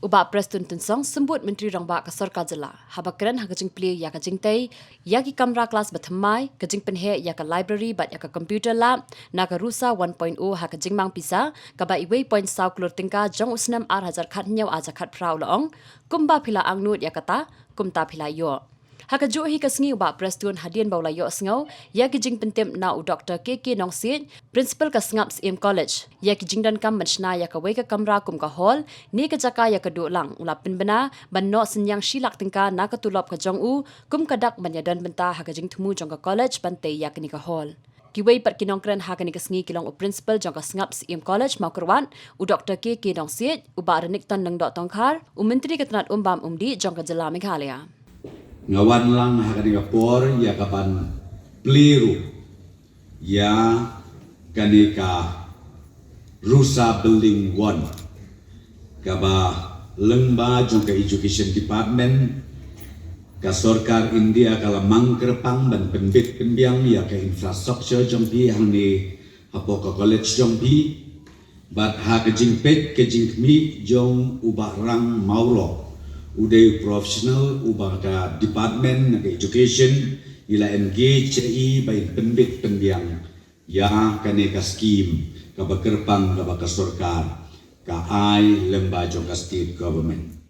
Uba Prestone tensong sembut Menteri Rangba ke Sarkar Jela. Habakran ha kajing play ya ke Jingtei, ya ki kamera kelas bathamai, kajing penhe ya ke library bat ya ke computer lab, na ke rusa 1.0 ha kajing mang pisa, kaba iwei point sau klur Tyngka Jong usnam hajar khat nyau aja khat prau laong, kumba pila angnut ya kata, kumta pila yo. Hakajuk hi kasngi uba Prestone hadian baula yo Sngewbha ya ki jing pentem na u Dr. Nong principal ka Sngap Syiem College ya ki jing dan kam menshna ya ka wei ka kamra kum ka hall ni ka jaka ya ka du lang ulapin bena ban no senyang shilak Tyngka na ka tulop ka Jong kum ka dak ban ya dan benta ha ka jing thumu Jong ka college ban te ya ka ni ka hall ki wei pat kinongkran ha ka ni kasngi kilong u principal Jong ka Sngap Syiem College mau kerwan u Dr. Nong uba renik tan nang dok tongkhar u menteri ketenat umbam umdi Jong ka Jela Meghalaya. Ngawan lang hakani kapor ya kapan peliru ya kanika rusa building 1 kaba lengba jongka education department ka Sarkar India kala mangkerpang dan penbit pembiang ya ka infrastruktur jongpi hangni apo ka college jongpi bat ha ka jingpet ke jingmi jong ubah rang maulo udai profesional ubah ka department ka education ila engage by penbit penbiang ya kane ka scheme ka bakerpang ka Sarkar ka ai lembaga ka state government.